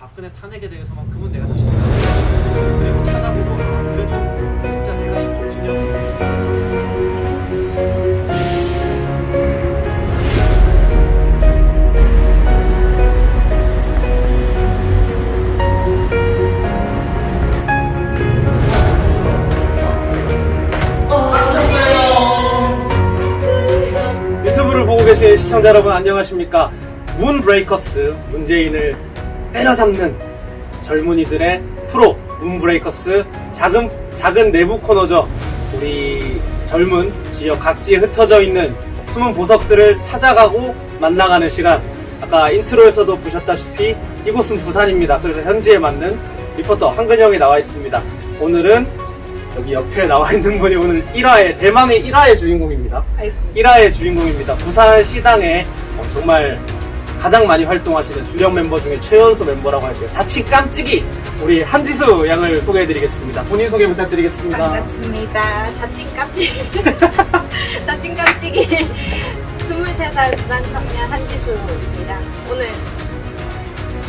박근혜 탄핵에 대해서만큼은 내가 다시 생각해. 그리고 찾아보고 그래도 진짜 내가 이쪽 진영 유튜브를 보고 계신 시청자 여러분 안녕하십니까. 문브레이커스, 문재인을 때려잡는 젊은이들의 프로 문브레이커스 작은 내부 코너죠. 우리 젊은 지역 각지에 흩어져 있는 숨은 보석들을 찾아가고 만나가는 시간. 아까 인트로에서도 보셨다시피 이곳은 부산입니다. 그래서 현지에 맞는 리포터 한근영이 나와 있습니다. 오늘은 여기 옆에 나와 있는 분이 오늘 1화의 대망의 1화의 주인공입니다. 1화의 주인공입니다. 부산 시당에 정말 가장 많이 활동하시는 주력 mem버 중에 최연소 멤버라고 할게요. 자칭 깜찍이 우리 한지수 양을 소개해드리겠습니다. 본인 소개 부탁드리겠습니다. 반갑습니다. 자칭 깜찍이 자칭 깜찍이 23살 부산 청년 한지수입니다. 오늘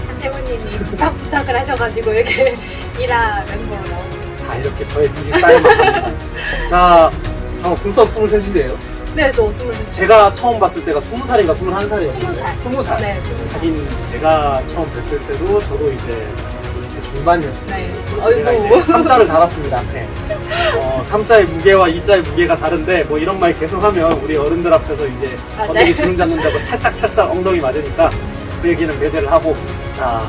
한채무님이 부탁을 하셔가지고 이렇게 1화 멤버로 나오고 있습니다. 다 이렇게 저의 빚이 쌓여만 갑니다. 자, 벌써 23이에요. 네, 저 23살. 제가 처음 봤을 때가 20살인가 21살이었어요. 20살. 20살. 네, 20살. 하긴 제가 처음 뵀을 때도 저도 이제 20대 중반이었어요. 네. 그래서 제가 이제 3자를 달았습니다. 앞에. 3자의 무게와 2자의 무게가 다른데 뭐 이런 말 계속하면 우리 어른들 앞에서 이제 맞아요. 엉덩이 주름 잡는다고 찰싹찰싹 엉덩이 맞으니까 그 얘기는 배제를 하고. 자,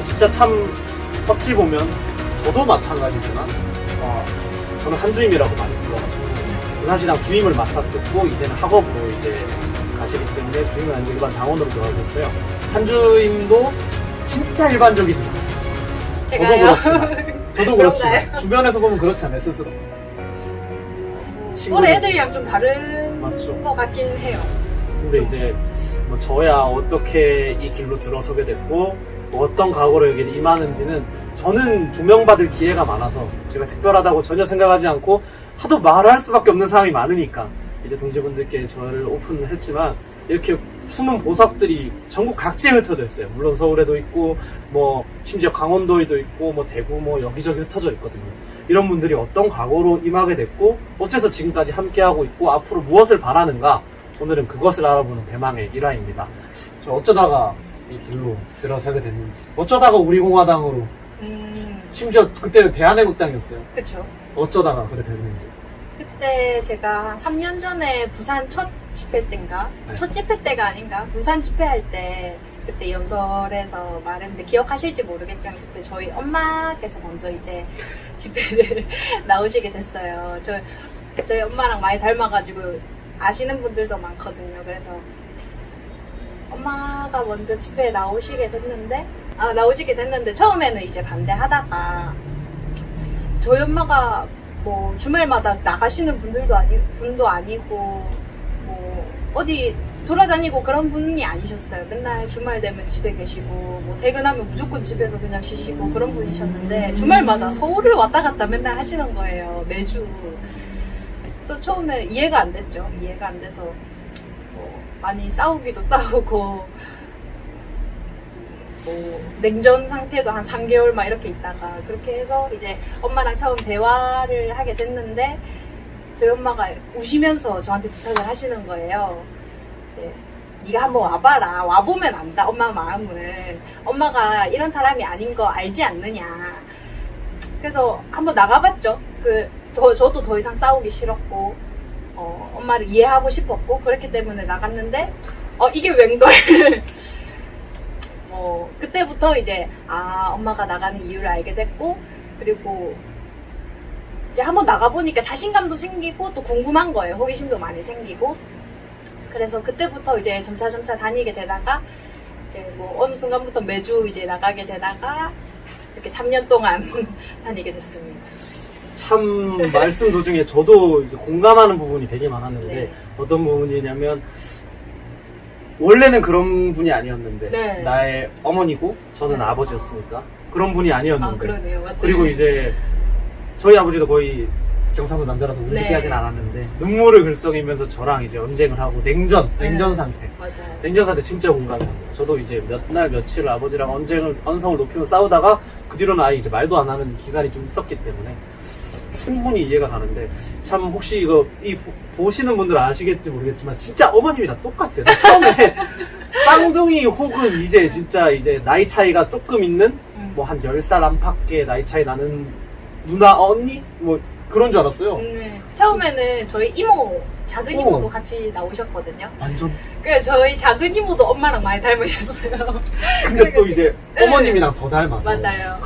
진짜 참 어찌 보면 저도 마찬가지지만 저는 한주임이라고 많이 불러가지고 부산시당 주임을 맡았었고 이제는 학업으로 이제 가시기 때문에 주임은 아니고 일반 당원으로 들어가셨어요. 한주임도 진짜 일반적이지만 제가요? 저도 그렇지만 그런가요? 주변에서 보면 그렇지 않아요 스스로. 또래 애들이랑 좀 다른 맞죠. 것 같긴 해요. 근데 이제 뭐 저야 어떻게 이 길로 들어서게 됐고 뭐 어떤 각오로 여기 임하는지는 저는 조명받을 기회가 많아서 제가 특별하다고 전혀 생각하지 않고 하도 말할 수밖에 없는 상황이 많으니까 이제 동지분들께 저를 오픈했지만 이렇게 숨은 보석들이 전국 각지에 흩어져 있어요. 물론 서울에도 있고 뭐 심지어 강원도에도 있고 뭐 대구 뭐 여기저기 흩어져 있거든요. 이런 분들이 어떤 각오로 임하게 됐고 어째서 지금까지 함께하고 있고 앞으로 무엇을 바라는가, 오늘은 그것을 알아보는 대망의 1화입니다. 저 어쩌다가 이 길로 들어서게 됐는지, 어쩌다가 우리 공화당으로, 심지어 그때는 대한애국당이었어요. 그쵸. 어쩌다가 그래 됐는지. 그때 제가 3년 전에 부산 첫 집회 때인가? 네. 첫 집회 때가 아닌가? 부산 집회할 때 그때 연설에서 말했는데 기억하실지 모르겠지만 그때 저희 엄마께서 먼저 이제 집회를 나오시게 됐어요. 저희 엄마랑 많이 닮아가지고 아시는 분들도 많거든요. 그래서 엄마가 먼저 집회에 나오시게 됐는데 처음에는 이제 반대하다가 저희 엄마가 뭐 주말마다 나가시는 분도 아니고 뭐 어디 돌아다니고 그런 분이 아니셨어요. 맨날 주말 되면 집에 계시고 뭐 퇴근하면 무조건 집에서 그냥 쉬시고 그런 분이셨는데 주말마다 서울을 왔다 갔다 맨날 하시는 거예요. 매주. 그래서 처음에 이해가 안 됐죠. 이해가 안 돼서 뭐 많이 싸우기도 싸우고 뭐 냉전 상태도 한 3개월 막 이렇게 있다가 그렇게 해서 이제 엄마랑 처음 대화를 하게 됐는데 저희 엄마가 우시면서 저한테 부탁을 하시는 거예요. 이제 네가 한번 와봐라. 와보면 안다. 엄마 마음을. 엄마가 이런 사람이 아닌 거 알지 않느냐. 그래서 한번 나가봤죠. 저도 더 이상 싸우기 싫었고 엄마를 이해하고 싶었고 그렇기 때문에 나갔는데 이게 웬걸. 그때부터 이제 엄마가 나가는 이유를 알게 됐고, 그리고 이제 한번 나가보니까 자신감도 생기고 또 궁금한 거예요. 호기심도 많이 생기고. 그래서 그때부터 이제 점차 다니게 되다가 이제 뭐 어느 순간부터 매주 이제 나가게 되다가 이렇게 3년 동안 다니게 됐습니다. 참 말씀 도중에 저도 이제 공감하는 부분이 되게 많았는데 네. 어떤 부분이냐면 원래는 그런 분이 아니었는데 네. 나의 어머니고 저는 네. 아버지였으니까 그런 분이 아니었는데 그러네요. 맞죠? 그리고 이제 저희 아버지도 거의 경상도 남자라서 우리 집에 네. 하진 않았는데 눈물을 글썽이면서 저랑 이제 언쟁을 하고 냉전 네. 상태. 맞아요. 맞아요. 랭저사한테 진짜 공감해요. 저도 이제 몇 날 며칠 아버지랑 언성을 높이며 싸우다가 그 뒤로는 아예 이제 말도 안 하는 기간이 좀 있었기 때문에 충분히 이해가 가는데, 참 혹시 이거 보시는 분들은 아시겠지 모르겠지만 진짜 어머님이랑 똑같아요. 처음에 쌍둥이 혹은 이제 진짜 이제 나이 차이가 조금 있는 뭐 한 10살 안팎의 나이 차이 나는 누나 언니 뭐 그런 줄 알았어요. 처음에는 저희 이모, 작은 이모도 어. 같이 나오셨거든요. 완전. 그래서 저희 작은 이모도 엄마랑 많이 닮으셨어요. 근데 또 이제 네. 어머님이랑 더 닮아서. 맞아요.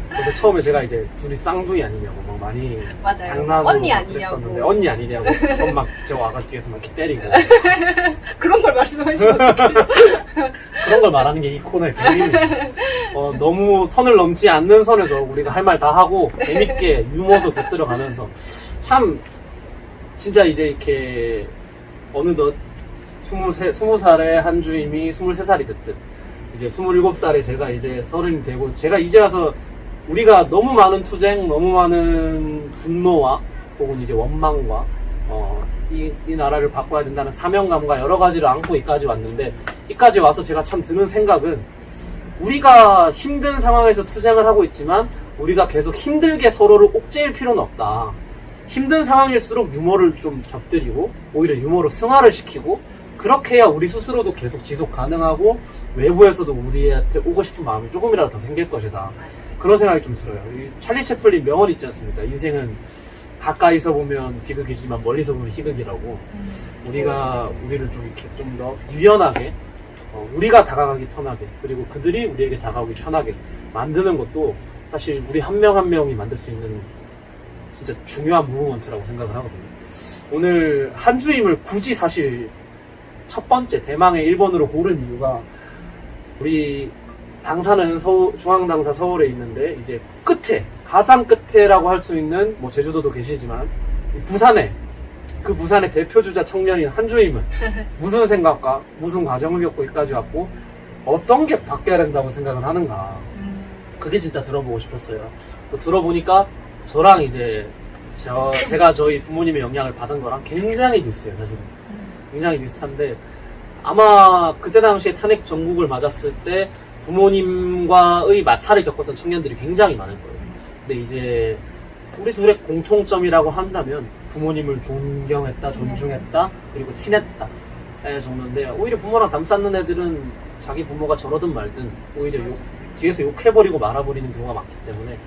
그래서 처음에 제가 이제 둘이 쌍둥이 아니냐고 막 많이 맞아요. 장난으로 언니 막 아니냐고. 그랬었는데, 언니 아니냐고 그럼 막 저 와가지고 뒤에서 막 이렇게 때리고 그런 걸 말씀하시면 어떡해요. 그런 걸 말하는 게 이 코너의 배경입니다. 너무 선을 넘지 않는 선에서 우리가 할 말 다 하고 재밌게 유머도 곁들여가면서 참 진짜 이제 이렇게 어느덧 20살의 한 주임이 23살이 됐듯 이제 27살에 제가 이제 30이 되고, 제가 이제 와서 우리가 너무 많은 투쟁, 너무 많은 분노와 혹은 이제 원망과 이 나라를 바꿔야 된다는 사명감과 여러 가지를 안고 이까지 왔는데, 이까지 와서 제가 참 드는 생각은, 우리가 힘든 상황에서 투쟁을 하고 있지만 우리가 계속 힘들게 서로를 옥죄일 필요는 없다. 힘든 상황일수록 유머를 좀 곁들이고 오히려 유머로 승화를 시키고, 그렇게 해야 우리 스스로도 계속 지속 가능하고 외부에서도 우리한테 오고 싶은 마음이 조금이라도 더 생길 것이다. 그런 생각이 좀 들어요. 이 찰리 채플린 명언 있지 않습니까? 인생은 가까이서 보면 비극이지만 멀리서 보면 희극이라고. 우리가 우리를 좀 이렇게 좀 더 유연하게, 우리가 다가가기 편하게, 그리고 그들이 우리에게 다가오기 편하게 만드는 것도 사실 우리 한 명 한 명이 만들 수 있는 진짜 중요한 무브먼트라고 생각을 하거든요. 오늘 한 주임을 굳이 사실 첫 번째 대망의 1번으로 고른 이유가, 우리 당사는 중앙당사 서울에 있는데 이제 끝에, 가장 끝에라고 할 수 있는 뭐 제주도도 계시지만 부산에, 그 부산의 대표주자 청년인 한 주임은 무슨 생각과 무슨 과정을 겪고 여기까지 왔고 어떤 게 바뀌어야 된다고 생각을 하는가, 그게 진짜 들어보고 싶었어요. 들어보니까 저랑 이제 제가 저희 부모님의 영향을 받은 거랑 굉장히 비슷해요. 사실은 굉장히 비슷한데, 아마 그때 당시에 탄핵 전국을 맞았을 때 부모님과의 마찰을 겪었던 청년들이 굉장히 많을 거예요. 근데 이제 우리 둘의 공통점이라고 한다면 부모님을 존경했다, 존중했다, 그리고 친했다 정도인데, 오히려 부모랑 담쌓는 애들은 자기 부모가 저러든 말든 오히려 뒤에서 욕해버리고 말아버리는 경우가 많기 때문에,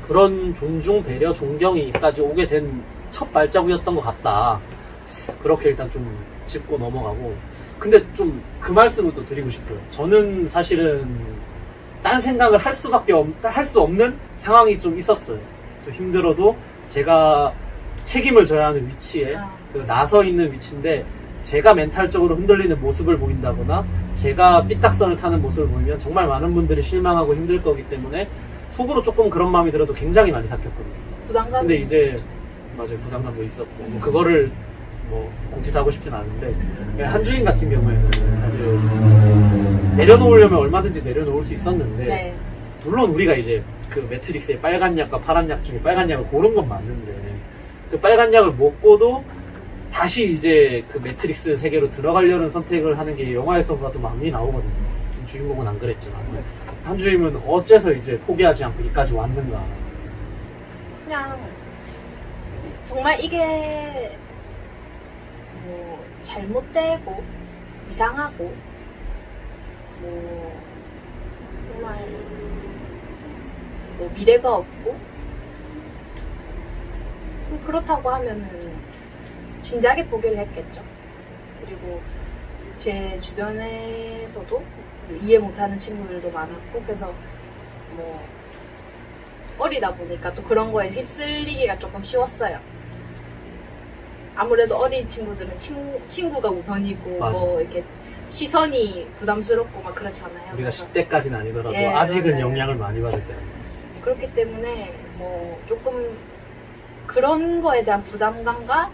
그런 존중, 배려, 존경이까지 오게 된 첫 발자국이었던 것 같다. 그렇게 일단 좀 짚고 넘어가고, 근데 좀 그 말씀을 또 드리고 싶어요. 저는 사실은 딴 생각을 할 수 없는 상황이 좀 있었어요. 좀 힘들어도 제가 책임을 져야 하는 위치에 나서 있는 위치인데, 제가 멘탈적으로 흔들리는 모습을 보인다거나 제가 삐딱선을 타는 모습을 보이면 정말 많은 분들이 실망하고 힘들 거기 때문에 속으로 조금 그런 마음이 들어도 굉장히 많이 삭혔거든요. 부담감. 근데 이제 맞아요, 부담감도 있었고 뭐 그거를 뭐 공지하고 싶진 않은데, 한 주인 같은 경우에는 사실 내려놓으려면 얼마든지 내려놓을 수 있었는데, 네. 물론 우리가 이제 그 매트릭스의 빨간 약과 파란 약 중에 빨간 약을 고른 건 맞는데, 그 빨간 약을 먹고도 다시 이제 그 매트릭스 세계로 들어가려는 선택을 하는 게 영화에서 봐도 많이 나오거든요. 주인공은 안 그랬지만, 한 주임은 어째서 이제 포기하지 않고 여기까지 왔는가. 그냥 정말 이게 뭐 잘못되고 이상하고 뭐 정말 뭐 미래가 없고 그렇다고 하면은 진작에 포기를 했겠죠. 그리고 제 주변에서도 이해 못하는 친구들도 많았고, 그래서 뭐 어리다 보니까 또 그런 거에 휩쓸리기가 조금 쉬웠어요. 아무래도 어린 친구들은 친구가 우선이고, 맞아. 뭐 이렇게 시선이 부담스럽고 막 그렇잖아요. 우리가 그래서 10대까지는 아니더라도 예, 아직은 맞아요. 영향을 많이 받을 때문에. 그렇기 때문에 뭐 조금 그런 거에 대한 부담감과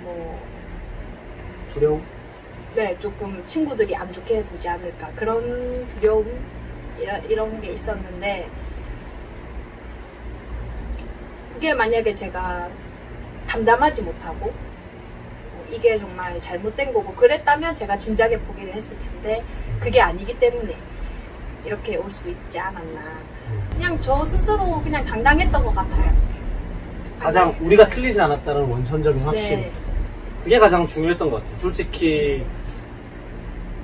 뭐 두려움? 네, 조금 친구들이 안 좋게 보지 않을까, 그런 두려움 이런 게 있었는데, 그게 만약에 제가 담담하지 못하고 이게 정말 잘못된 거고 그랬다면 제가 진작에 포기를 했을 텐데 그게 아니기 때문에 이렇게 올 수 있지 않았나. 그냥 저 스스로 그냥 당당했던 것 같아요. 가장 우리가 틀리지 않았다는 원천적인 확신. 네. 그게 가장 중요했던 것 같아요. 솔직히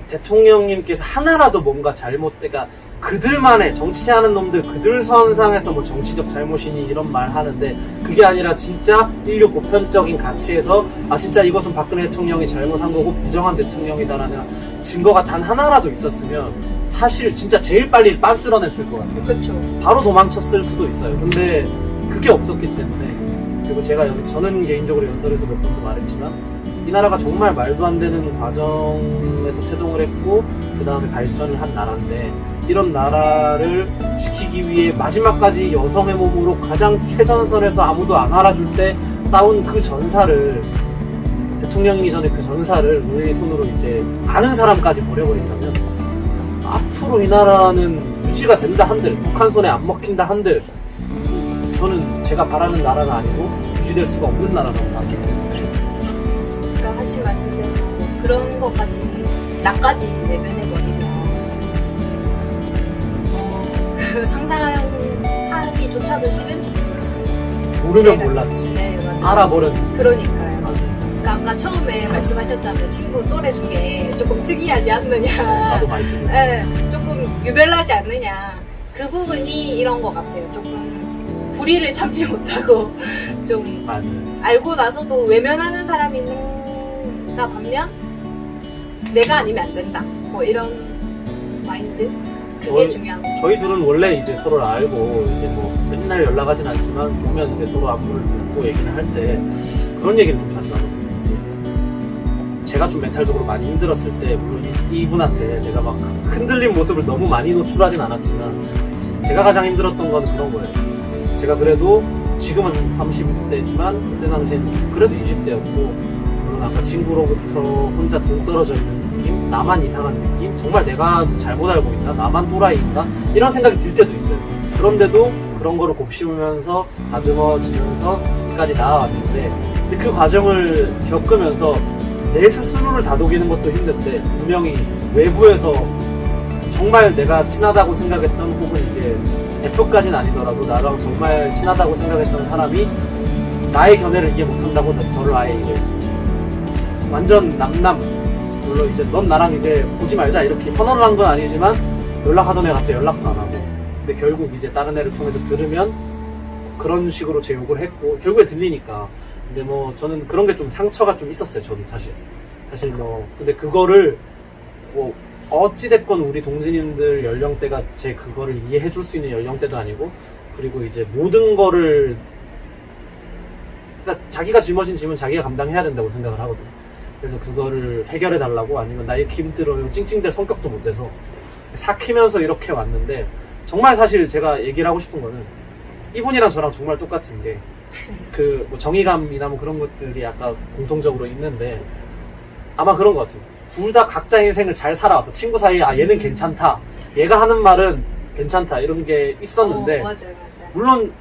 대통령님께서 하나라도 뭔가 잘못되가 그들만의 정치하는 놈들 그들 선상에서 뭐 정치적 잘못이니 이런 말 하는데 그게 아니라 진짜 인류 보편적인 가치에서 아 진짜 이것은 박근혜 대통령이 잘못한 거고 부정한 대통령이다라는 증거가 단 하나라도 있었으면 사실 진짜 제일 빨리 빤스러냈을 것 같아요. 그렇죠. 바로 도망쳤을 수도 있어요. 근데 그게 없었기 때문에 그리고 제가 저는 개인적으로 연설에서 몇 번도 말했지만 이 나라가 정말 말도 안 되는 과정에서 태동을 했고 그 다음에 발전을 한 나라인데 이런 나라를 지키기 위해 마지막까지 여성의 몸으로 가장 최전선에서 아무도 안 알아줄 때 싸운 그 전사를 대통령이기 전에 그 전사를 우리의 손으로 이제 아는 사람까지 버려버린다면 앞으로 이 나라는 유지가 된다 한들 북한 손에 안 먹힌다 한들 저는 제가 바라는 나라가 아니고 유지될 수가 없는 나라라고 봤기 때문에 그러니까 하신 말씀대로 그런 것까지 나까지 내면해버리면 그 상상하기조차도 싫은 모르면 제가- 몰랐지 네 맞아요. 알아버렸지 그러니까요. 그러니까 아까 처음에 말씀하셨잖아요. 친구 또래 중에 조금 특이하지 않느냐. 나도 많이 들었어. 네, 조금 유별나지 않느냐. 그 부분이 이런 것 같아요. 조금 불의를 참지 못하고 좀 맞아요. 알고 나서도 외면하는 사람이 있는가 반면 내가 아니면 안 된다. 뭐 이런 마인드? 그게 중요한 거. 저희 둘은 원래 이제 서로를 알고 이제 뭐 맨날 연락하진 않지만 보면 이제 서로 안부를 묻고 얘기를 할 때 그런 얘기를 좀 자주 하거든요. 이제 제가 좀 멘탈적으로 많이 힘들었을 때 물론 이분한테 내가 막 흔들린 모습을 너무 많이 노출하진 않았지만 제가 가장 힘들었던 건 그런 거예요. 제가 그래도 지금은 30대지만 그때 당시엔 그래도 20대였고 물론 아까 친구로부터 혼자 동떨어져 있는 느낌, 나만 이상한 느낌, 정말 내가 잘못 알고 있나, 나만 또라이인가 이런 생각이 들 때도 있어요. 그런데도 그런 거를 곱씹으면서 다듬어지면서 여기까지 나아왔는데 근데 그 과정을 겪으면서 내 스스로를 다독이는 것도 힘든데 분명히 외부에서 정말 내가 친하다고 생각했던 혹은 이제 대표까지는 아니더라도 나랑 정말 친하다고 생각했던 사람이 나의 견해를 이해 못한다고 저를 아예 이제 완전 남남 물론 이제 넌 나랑 이제 보지 말자 이렇게 선언을 한 건 아니지만 연락하던 애가 갑자기 연락도 안 하고 근데 결국 이제 다른 애를 통해서 들으면 그런 식으로 제 욕을 했고 결국에 들리니까 근데 뭐 저는 그런 게 좀 상처가 좀 있었어요. 저는 사실 뭐 근데 그거를 뭐 어찌됐건 우리 동지님들 연령대가 제 그거를 이해해 줄 수 있는 연령대도 아니고 그리고 이제 모든 거를 그러니까 자기가 짊어진 짐은 자기가 감당해야 된다고 생각을 하거든요. 그래서 그거를 해결해 달라고 아니면 나 이렇게 힘들어요 찡찡댈 성격도 못 돼서 삭히면서 이렇게 왔는데 정말 사실 제가 얘기를 하고 싶은 거는 이분이랑 저랑 정말 똑같은 게 그 뭐 정의감이나 뭐 그런 것들이 아까 공통적으로 있는데 아마 그런 것 같아요. 둘 다 각자 인생을 잘 살아왔어. 친구 사이에 아 얘는 괜찮다. 얘가 하는 말은 괜찮다. 이런 게 있었는데 맞아요. 물론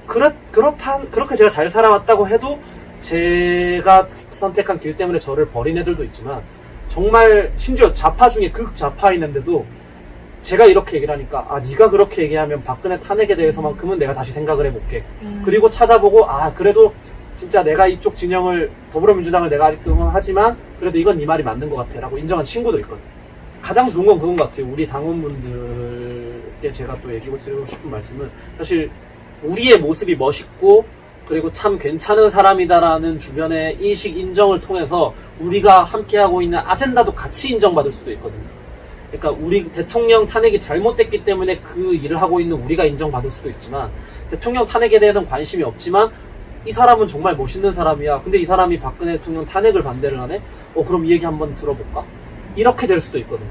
그렇게 제가 잘 살아왔다고 해도 제가 선택한 길 때문에 저를 버린 애들도 있지만 정말 심지어 좌파 중에 극좌파있는데도 제가 이렇게 얘기를 하니까 아 네가 그렇게 얘기하면 박근혜 탄핵에 대해서만큼은 내가 다시 생각을 해볼게. 그리고 찾아보고 아 그래도 진짜 내가 이쪽 진영을 더불어민주당을 내가 아직도 응원하지만 그래도 이건 네 말이 맞는 것 같아 라고 인정한 친구도 있거든. 가장 좋은 건 그건 것 같아요. 우리 당원분들께 제가 또 얘기하고 드리고 싶은 말씀은 사실 우리의 모습이 멋있고 그리고 참 괜찮은 사람이다라는 주변의 인식 인정을 통해서 우리가 함께하고 있는 아젠다도 같이 인정받을 수도 있거든요. 그러니까 우리 대통령 탄핵이 잘못됐기 때문에 그 일을 하고 있는 우리가 인정받을 수도 있지만 대통령 탄핵에 대해서는 관심이 없지만 이 사람은 정말 멋있는 사람이야. 근데 이 사람이 박근혜 대통령 탄핵을 반대를 하네? 그럼 이 얘기 한번 들어볼까? 이렇게 될 수도 있거든요.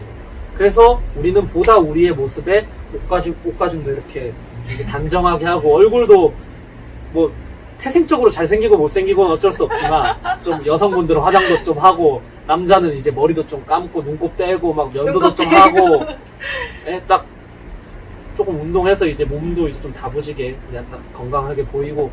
그래서 우리는 보다 우리의 모습에 옷가짐도 이렇게 단정하게 하고 얼굴도 뭐 태생적으로 잘생기고 못생기고는 어쩔 수 없지만 좀 여성분들은 화장도 좀 하고 남자는 이제 머리도 좀 감고 눈곱 떼고 막 면도도 좀 하고 딱 조금 운동해서 이제 몸도 이제 좀 다부지게 그냥 딱 건강하게 보이고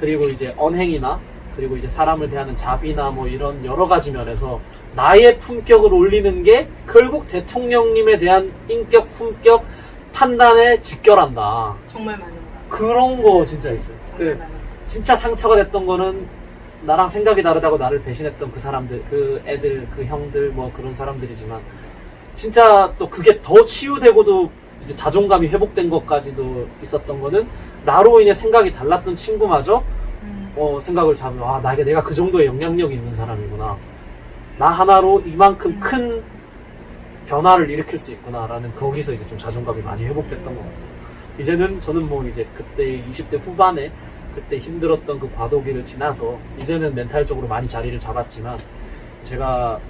그리고 이제 언행이나 그리고 이제 사람을 대하는 자비나 뭐 이런 여러 가지 면에서 나의 품격을 올리는 게 결국 대통령님에 대한 인격, 품격, 판단에 직결한다. 정말 많은 거. 그런 거 진짜 있어요. 정말 많은 거. 진짜 상처가 됐던 거는 나랑 생각이 다르다고 나를 배신했던 그 사람들, 그 애들, 그 형들, 뭐 그런 사람들이지만 진짜 또 그게 더 치유되고도 이제 자존감이 회복된 것까지도 있었던 거는 나로 인해 생각이 달랐던 친구마저 생각을 잡으면 아, 내가 그 정도의 영향력이 있는 사람이구나. 나 하나로 이만큼 큰 변화를 일으킬 수 있구나라는 거기서 이제 좀 자존감이 많이 회복됐던 것 같아요. 이제는 저는 뭐 이제 그때 20대 후반에 그때 힘들었던 그 과도기를 지나서 이제는 멘탈적으로 많이 자리를 잡았지만 제가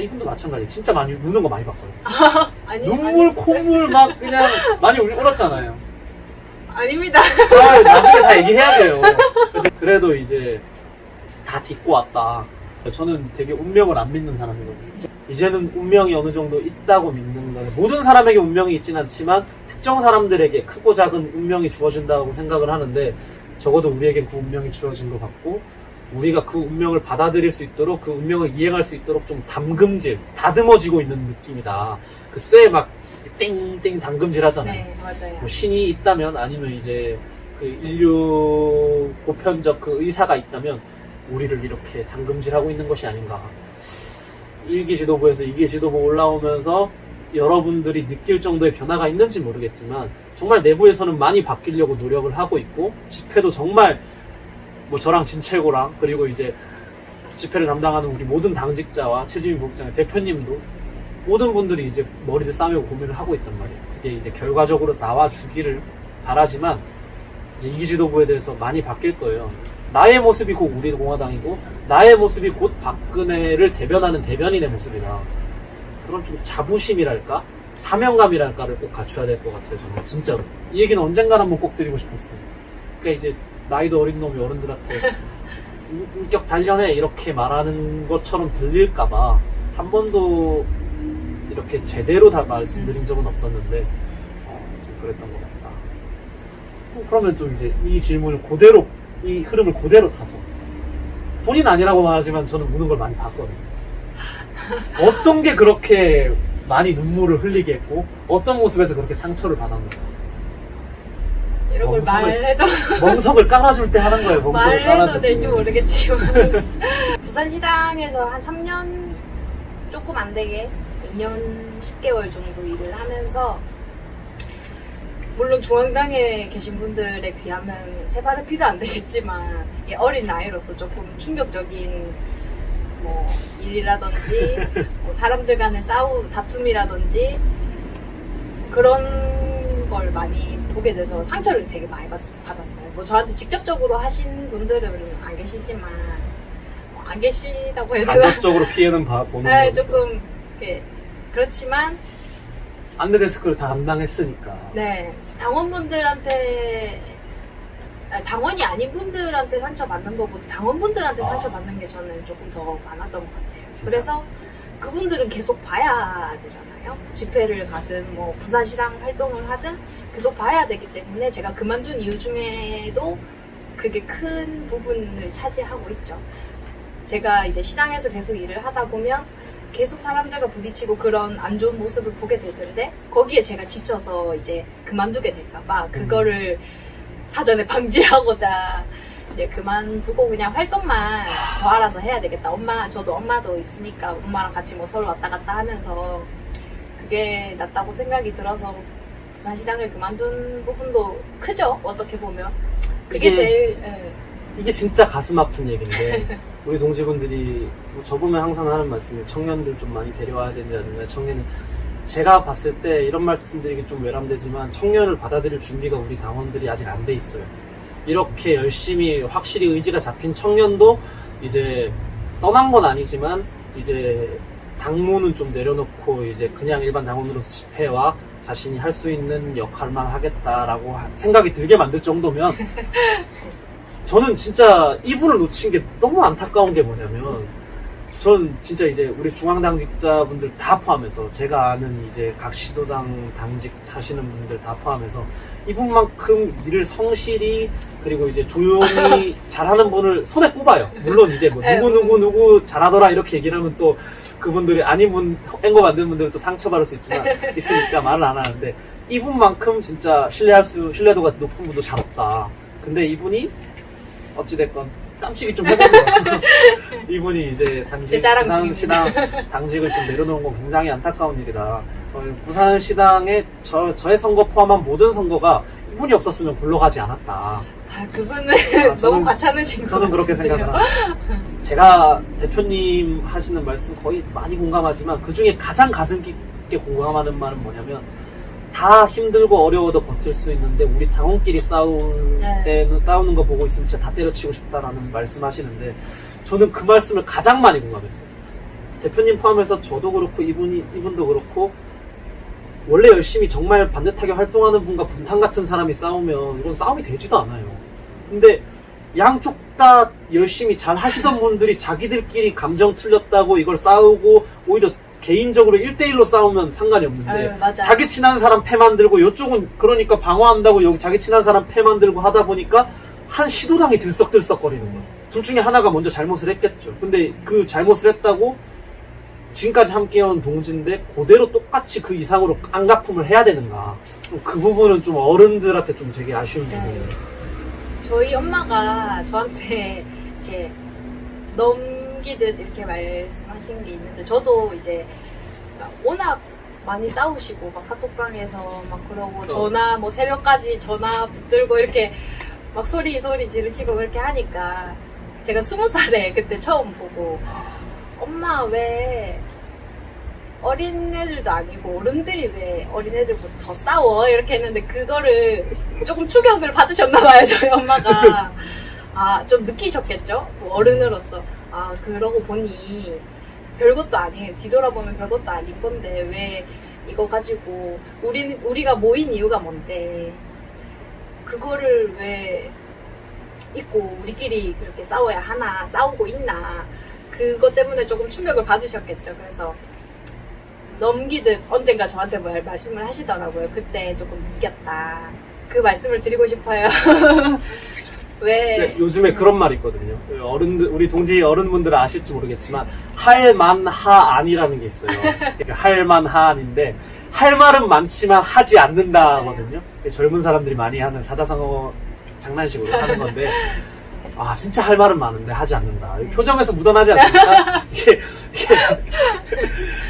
이분도 마찬가지 진짜 많이 우는 거 많이 봤거든요. 아니, 눈물, 아니, 콧물 막 그냥 많이 울었잖아요. 아닙니다. 나중에 다 얘기해야 돼요. 그래도 이제 다 딛고 왔다. 저는 되게 운명을 안 믿는 사람이거든요. 이제는 운명이 어느 정도 있다고 믿는 거예요. 모든 사람에게 운명이 있진 않지만 특정 사람들에게 크고 작은 운명이 주어진다고 생각을 하는데 적어도 우리에겐 그 운명이 주어진 것 같고 우리가 그 운명을 받아들일 수 있도록 그 운명을 이행할 수 있도록 좀 다듬어지고 있는 느낌이다. 그 쇠에 막 땡땡 담금질 하잖아요. 네, 맞아요. 뭐 신이 있다면 아니면 이제 그 인류 보편적 그 의사가 있다면 우리를 이렇게 담금질하고 있는 것이 아닌가. 1기 지도부에서 2기 지도부 올라오면서 여러분들이 느낄 정도의 변화가 있는지 모르겠지만 정말 내부에서는 많이 바뀌려고 노력을 하고 있고 집회도 정말 뭐 저랑 진채고랑 그리고 이제 집회를 담당하는 우리 모든 당직자와 최지민 부국장의 대표님도 모든 분들이 이제 머리를 싸매고 고민을 하고 있단 말이에요. 그게 이제 결과적으로 나와주기를 바라지만 이제 2기 지도부에 대해서 많이 바뀔 거예요. 나의 모습이 곧 우리 공화당이고 나의 모습이 곧 박근혜를 대변하는 대변인의 모습이다. 그런 좀 자부심이랄까? 사명감이랄까를 꼭 갖춰야 될 것 같아요. 저는 진짜로. 이 얘기는 언젠가 한번 꼭 드리고 싶었어요. 그러니까 이제 나이도 어린 놈이 어른들한테 인격 단련해 이렇게 말하는 것처럼 들릴까봐 한 번도 이렇게 제대로 다 말씀드린 적은 없었는데 좀 그랬던 것 같다. 그러면 좀 이제 이 질문을 그대로 이 흐름을 그대로 타서 본인 아니라고 말하지만 저는 우는 걸 많이 봤거든요. 어떤 게 그렇게 많이 눈물을 흘리게 했고 어떤 모습에서 그렇게 상처를 받았는가. 이런 걸 말해도 멍석을 깔아줄 때 하는 거예요. 멍석을 말해도 깔아줄 때. 될지 모르겠지만 부산시당에서 한 3년 조금 안 되게 2년 10개월 정도 일을 하면서 물론 중앙당에 계신 분들에 비하면 세 발의 피도 안 되겠지만 어린 나이로서 조금 충격적인 뭐 일이라든지 뭐 사람들 간의 다툼이라든지 그런 걸 많이 보게 돼서 상처를 되게 많이 받았어요. 뭐 저한테 직접적으로 하신 분들은 안 계시지만 안 계시다고 해야 되나? 간접적으로 피해는 보는 네, 거죠. 조금 그렇지만 안내데스크를 다 담당했으니까. 네, 당원분들한테 당원이 아닌 분들한테 상처받는 것보다 당원분들한테 상처받는 게 저는 조금 더 많았던 것 같아요. 진짜? 그래서 그분들은 계속 봐야 되잖아요. 집회를 가든 뭐 부산시당 활동을 하든 계속 봐야 되기 때문에 제가 그만둔 이유 중에도 그게 큰 부분을 차지하고 있죠. 제가 이제 시당에서 계속 일을 하다 보면 계속 사람들과 부딪히고 그런 안 좋은 모습을 보게 될 텐데 거기에 제가 지쳐서 이제 그만두게 될까봐 그거를 사전에 방지하고자 이제 그만두고 그냥 활동만 저 알아서 해야 되겠다. 저도 엄마도 있으니까 엄마랑 같이 뭐 서로 왔다 갔다 하면서 그게 낫다고 생각이 들어서 부산시당을 그만둔 부분도 크죠. 어떻게 보면 그게 제일 이게 진짜 가슴 아픈 얘기인데 우리 동지분들이 뭐 저보면 항상 하는 말씀이 청년들 좀 많이 데려와야 된다든가 청년은 제가 봤을 때 이런 말씀드리기 좀 외람되지만 청년을 받아들일 준비가 우리 당원들이 아직 안 돼 있어요. 이렇게 열심히 확실히 의지가 잡힌 청년도 이제 떠난 건 아니지만 이제 당무는 좀 내려놓고 이제 그냥 일반 당원으로서 집회와 자신이 할 수 있는 역할만 하겠다라고 생각이 들게 만들 정도면 저는 진짜 이분을 놓친 게 너무 안타까운 게 뭐냐면 저는 진짜 이제 우리 중앙당직자분들 다 포함해서 제가 아는 이제 각 시도당 당직 하시는 분들 다 포함해서 이분만큼 일을 성실히 그리고 이제 조용히 잘하는 분을 손에 꼽아요. 물론 이제 뭐 누구 잘하더라 이렇게 얘기를 하면 또 그분들이 아닌 분, 앵거 만드는 분들은 또 상처받을 수 있으니까 말을 안 하는데 이분만큼 진짜 신뢰도가 높은 분도 잘 없다. 근데 이분이 어찌됐건 깜찍이 좀 해보세요. 이분이 이제 당직, 부산시당 당직을 좀 내려놓은 건 굉장히 안타까운 일이다. 부산시당의 저의 선거 포함한 모든 선거가 이분이 없었으면 굴러가지 않았다. 아, 그분은 너무 과찬으신 것 저는 그렇게 같은데요. 생각을 합니다. 제가 대표님 하시는 말씀 거의 많이 공감하지만 그 중에 가장 가슴 깊게 공감하는 말은 뭐냐면 다 힘들고 어려워도 버틸 수 있는데 우리 당원끼리 싸우는 거 보고 있으면 진짜 다 때려치고 싶다라는 말씀 하시는데 저는 그 말씀을 가장 많이 공감했어요. 대표님 포함해서 저도 그렇고 이분도 그렇고 원래 열심히 정말 반듯하게 활동하는 분과 분탕 같은 사람이 싸우면 이건 싸움이 되지도 않아요. 근데 양쪽 다 열심히 잘 하시던 분들이 자기들끼리 감정 틀렸다고 이걸 싸우고 오히려 개인적으로 1대1로 싸우면 상관이 없는데 자기 친한 사람 패 만들고 이쪽은 그러니까 방어한다고 여기 자기 친한 사람 패 만들고 하다 보니까 한 시도당이 들썩들썩거리는 거예요. 둘 중에 하나가 먼저 잘못을 했겠죠. 근데 그 잘못을 했다고 지금까지 함께해온 동지인데 그대로 똑같이 그 이상으로 안갚음을 해야 되는가. 그 부분은 좀 어른들한테 좀 되게 아쉬운 부분이에요. 저희 엄마가 저한테 이렇게 넘기듯 이렇게 말씀하신 게 있는데 저도 이제 워낙 많이 싸우시고 막 카톡방에서 막 그러고 전화 뭐 새벽까지 전화 붙들고 이렇게 막 소리 지르시고 그렇게 하니까 제가 20살에 그때 처음 보고 엄마 왜 어린애들도 아니고 어른들이 왜 어린애들보다 더 싸워 이렇게 했는데 그거를 조금 충격을 받으셨나봐요 저희 엄마가. 아, 좀 느끼셨겠죠? 뭐 어른으로서. 아, 그러고 보니 별것도 아니에요. 뒤돌아보면 별것도 아닌 건데 왜 이거 가지고 우리가 모인 이유가 뭔데 그거를 왜 있고 우리끼리 그렇게 싸워야 하나, 싸우고 있나, 그것 때문에 조금 충격을 받으셨겠죠. 그래서 넘기듯 언젠가 저한테 말씀을 하시더라고요. 그때 조금 느꼈다. 그 말씀을 드리고 싶어요. 왜? 요즘에 그런 말이 있거든요. 우리 동지 어른분들은 아실지 모르겠지만 할만하안이라는 게 있어요. 할만하안인데 할 말은 많지만 하지 않는다거든요. 젊은 사람들이 많이 하는 사자성어 장난식으로 하는 건데 아 진짜 할 말은 많은데 하지 않는다. 표정에서 묻어나지 않습니까? 이게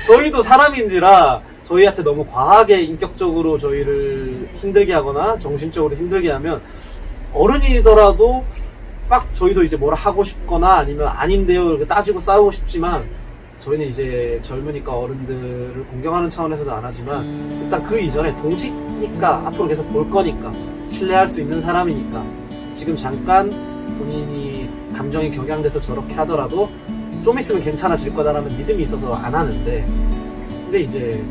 저희도 사람인지라 저희한테 너무 과하게 인격적으로 저희를 힘들게 하거나 정신적으로 힘들게 하면 어른이더라도 막 저희도 이제 뭐라 하고 싶거나 아니면 아닌데요 이렇게 따지고 싸우고 싶지만 저희는 이제 젊으니까 어른들을 공경하는 차원에서도 안 하지만 일단 그 이전에 동지니까 앞으로 계속 볼 거니까 신뢰할 수 있는 사람이니까 지금 잠깐 본인이 감정이 격양돼서 저렇게 하더라도 좀 있으면 괜찮아질 거다라는 믿음이 있어서 안 하는데 근데 이제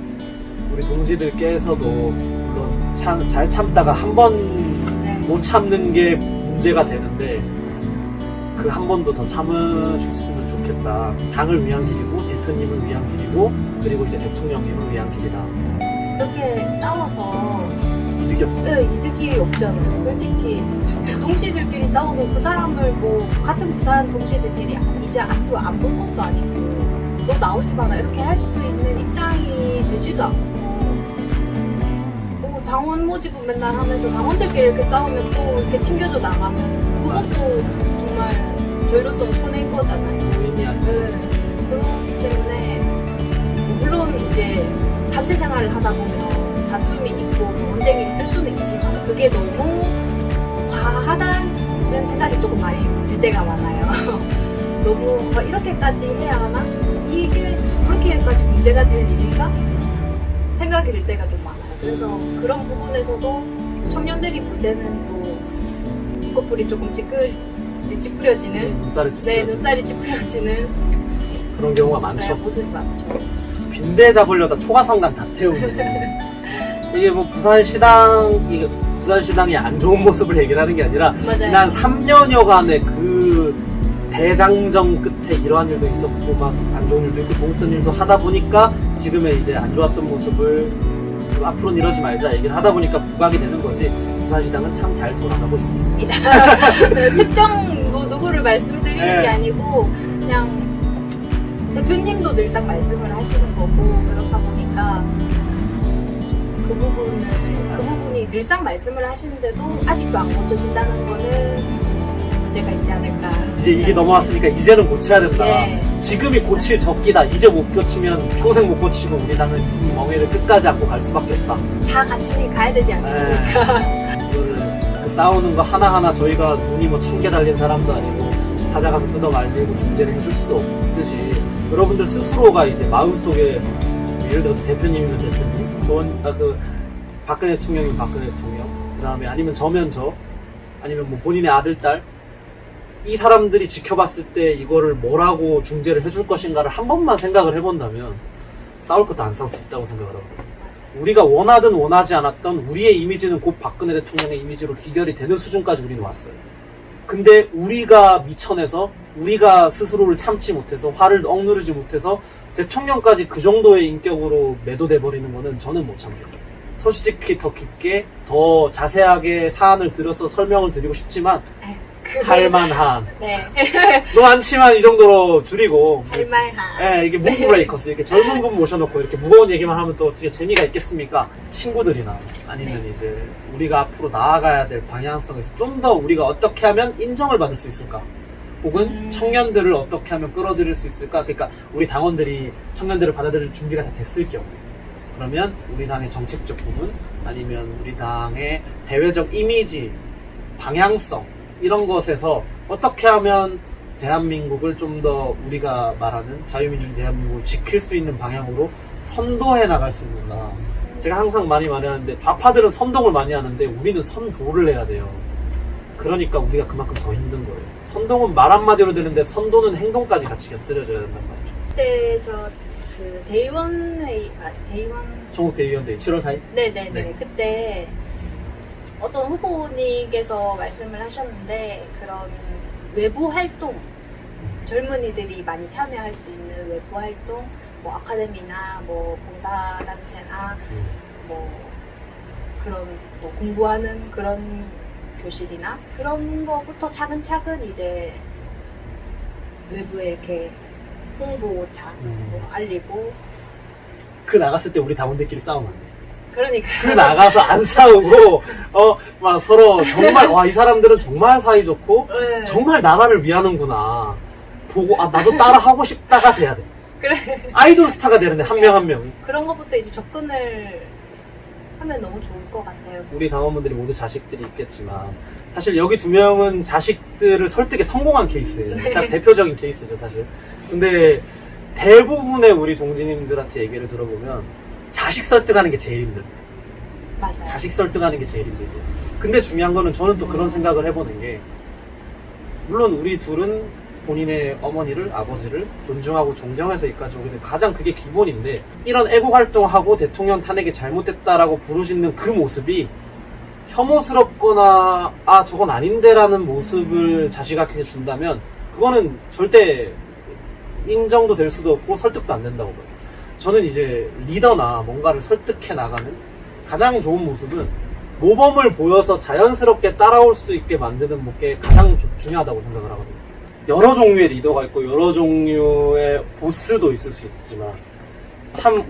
우리 동지들께서도 물론 잘 참다가 한 번 못 참는 게 문제가 되는데 그 한 번도 더 참으셨으면 좋겠다. 당을 위한 길이고 대표님을 위한 길이고 그리고 이제 대통령님을 위한 길이다. 이렇게 싸워서 이득이 없어요. 네, 이득이 없잖아요. 솔직히 진짜 동지들끼리 싸워도 그 사람을 뭐 같은 부산 동지들끼리 이제 앞으로 안 볼 것도 아니고 너 나오지 마라 이렇게 할 수 있는 입장이 되지도 않고 뭐 당원 모집은 맨날 하면서 당원들끼리 이렇게 싸우면 또 이렇게 튕겨져 나가면 그것도 정말 저희로서 손해인 거잖아요. 본인이 아니고 네. 그렇기 때문에 물론 이제 단체 생활을 하다 보면 다툼이 있고 논쟁이 있을 수는 있지만 그게 너무 과하다는 생각이 조금 많이 들 때가 많아요. 너무 이렇게까지 해야 하나? 이게 그렇게까지 문제가 될 일인가? 생각이 들 때가 좀 많아요. 그래서 그런 부분에서도 청년들이 볼 때는 또 눈꺼풀이 조금 찌푸려지는 눈살이 찌푸려지는 그런 경우가 많죠. 모습이 많죠. 빈대 잡으려다 초가상간 다 태우는 이게 뭐 부산시당이 안 좋은 모습을 얘기를 하는 게 아니라 맞아요. 지난 3년여간의 그 대장정 끝에 이러한 일도 있었고 막 안 좋은 일도 있고 좋았던 일도 하다 보니까 지금의 이제 안 좋았던 모습을 앞으로는 이러지 말자 얘기를 하다 보니까 부각이 되는 거지. 부산시당은 참 잘 돌아가고 있습니다. 특정 뭐 누구를 말씀드리는 네. 게 아니고 그냥 대표님도 늘상 말씀을 하시는 거고 그렇다 보니까 그 부분이 늘상 말씀을 하시는데도 아직도 안 고쳐진다는 거는 문제가 있지 않을까. 이제 이게 넘어왔으니까 이제는 고쳐야 된다. 예. 지금이 고칠 적기다. 이제 못 고치면 평생 못 고치고 우리 당은 이 멍해를 끝까지 안고 갈 수밖에 없다. 다 같이 가야 되지 않겠습니까? 이거를 그 싸우는 거 하나하나 저희가 눈이 뭐 1000개 달린 사람도 아니고 찾아가서 뜯어 말리고 중재를 해줄 수도 없듯이 여러분들 스스로가 이제 마음속에 예를 들어서 대표님이면 대표님, 박근혜 대통령이면 박근혜 대통령, 그 다음에 아니면 저면 저, 아니면 뭐 본인의 아들, 딸, 이 사람들이 지켜봤을 때 이거를 뭐라고 중재를 해줄 것인가를 한 번만 생각을 해본다면 싸울 것도 안 싸울 수 있다고 생각을 하거든요. 우리가 원하든 원하지 않았던 우리의 이미지는 곧 박근혜 대통령의 이미지로 귀결이 되는 수준까지 우리는 왔어요. 근데 우리가 미천해서 우리가 스스로를 참지 못해서 화를 억누르지 못해서 대통령까지 그 정도의 인격으로 매도돼 버리는 거는 저는 못 참겠어요. 솔직히 더 깊게 더 자세하게 사안을 들어서 설명을 드리고 싶지만 할만한 네. 너무 많지만 이 정도로 줄이고 할만한. 이게 문브레이커스 이렇게 젊은 분 모셔놓고 이렇게 무거운 얘기만 하면 또 어떻게 재미가 있겠습니까? 친구들이나 아니면 이제 우리가 앞으로 나아가야 될 방향성에서 좀 더 우리가 어떻게 하면 인정을 받을 수 있을까? 혹은 청년들을 어떻게 하면 끌어들일 수 있을까? 그러니까 우리 당원들이 청년들을 받아들일 준비가 다 됐을 경우에 그러면 우리 당의 정책적 부분 아니면 우리 당의 대외적 이미지, 방향성 이런 것에서 어떻게 하면 대한민국을 좀 더 우리가 말하는 자유민주주의 대한민국을 지킬 수 있는 방향으로 선도해 나갈 수 있는가. 제가 항상 많이 말하는데 좌파들은 선동을 많이 하는데 우리는 선도를 해야 돼요. 그러니까 우리가 그만큼 더 힘든 거예요. 선동은 말 한마디로 되는데 선도는 행동까지 같이 곁들여져야 된단 말이죠. 그때 대의원 회의, 전국 대의원대회 7월 4일? 네네네. 네. 그때 어떤 후보님께서 말씀을 하셨는데 그런 외부 활동, 젊은이들이 많이 참여할 수 있는 외부 활동, 뭐 아카데미나 뭐 봉사단체나 뭐 그런 뭐 공부하는 그런 교실이나 그런 거부터 차근차근 이제 외부에 이렇게 홍보차 뭐 알리고 그 나갔을 때 우리 당원들끼리 싸우면 안 돼. 그러니까 그 나가서 안 싸우고 막 서로 정말 와 이 사람들은 정말 사이좋고 네. 정말 나라를 위하는구나 보고 나도 따라 하고 싶다가 돼야 돼. 그래 아이돌 스타가 되는데 한 명 한 명. 그런 것부터 이제 접근을 하면 너무 좋을 것 같아요. 우리 당원분들이 모두 자식들이 있겠지만 사실 여기 두 명은 자식들을 설득에 성공한 케이스예요. 딱 대표적인 케이스죠 사실. 근데 대부분의 우리 동지님들한테 얘기를 들어보면 자식 설득하는 게 제일 힘들어요. 맞아요. 자식 설득하는 게 제일 힘들어요. 근데 중요한 거는 저는 또 그런 생각을 해보는 게 물론 우리 둘은 본인의 어머니를 아버지를 존중하고 존경해서 여기까지 오게 된 가장 그게 기본인데 이런 애국 활동하고 대통령 탄핵이 잘못됐다라고 부르짖는 그 모습이 혐오스럽거나 저건 아닌데라는 모습을 자식에게 준다면 그거는 절대 인정도 될 수도 없고 설득도 안 된다고 봐요. 저는 이제 리더나 뭔가를 설득해 나가는 가장 좋은 모습은 모범을 보여서 자연스럽게 따라올 수 있게 만드는 게 가장 중요하다고 생각을 하거든요. 여러 종류의 리더가 있고 여러 종류의 보스도 있을 수 있지만 참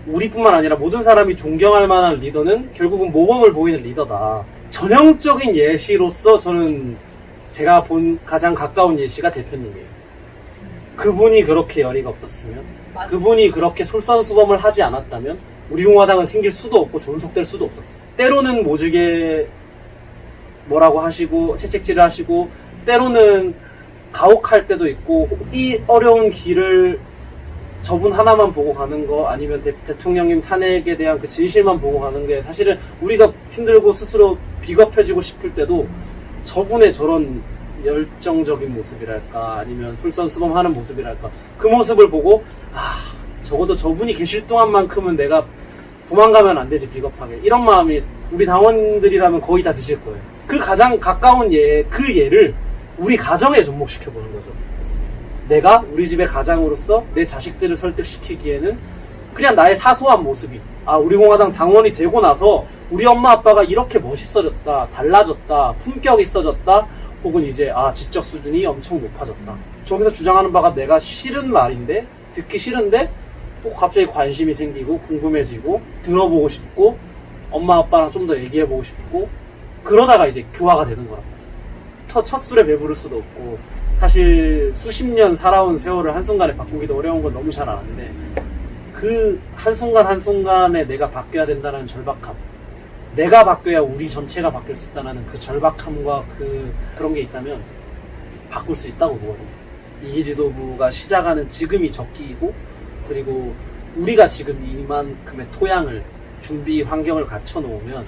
우리뿐만 아니라 모든 사람이 존경할 만한 리더는 결국은 모범을 보이는 리더다. 전형적인 예시로서 저는 제가 본 가장 가까운 예시가 대표님이에요. 그분이 그렇게 열의가 없었으면 맞아요. 그분이 그렇게 솔선수범을 하지 않았다면 우리 공화당은 생길 수도 없고 존속될 수도 없었어요. 때로는 모질게 뭐라고 하시고 채찍질을 하시고 때로는 가혹할 때도 있고 이 어려운 길을 저분 하나만 보고 가는 거 아니면 대통령님 탄핵에 대한 그 진실만 보고 가는 게 사실은 우리가 힘들고 스스로 비겁해지고 싶을 때도 저분의 저런 열정적인 모습이랄까 아니면 솔선수범하는 모습이랄까 그 모습을 보고 적어도 저분이 계실 동안만큼은 내가 도망가면 안 되지 비겁하게 이런 마음이 우리 당원들이라면 거의 다 드실 거예요. 그 가장 가까운 그 예를 우리 가정에 접목시켜보는 거죠. 내가 우리 집의 가장으로서 내 자식들을 설득시키기에는 그냥 나의 사소한 모습이 우리 공화당 당원이 되고 나서 우리 엄마 아빠가 이렇게 멋있어졌다, 달라졌다, 품격 있어졌다, 혹은 이제 지적 수준이 엄청 높아졌다. 저기서 주장하는 바가 내가 싫은 말인데, 듣기 싫은데 또 갑자기 관심이 생기고 궁금해지고 들어보고 싶고 엄마 아빠랑 좀 더 얘기해보고 싶고 그러다가 이제 교화가 되는 거란 말이야. 첫 술에 배부를 수도 없고 사실 수십 년 살아온 세월을 한순간에 바꾸기도 어려운 건 너무 잘 아는데 그 한순간 한순간에 내가 바뀌어야 된다는 절박함, 내가 바뀌어야 우리 전체가 바뀔 수 있다는 그 절박함과 그런 게 있다면 바꿀 수 있다고 보거든요. 이기 지도부가 시작하는 지금이 적기이고, 그리고 우리가 지금 이만큼의 토양을 준비 환경을 갖춰 놓으면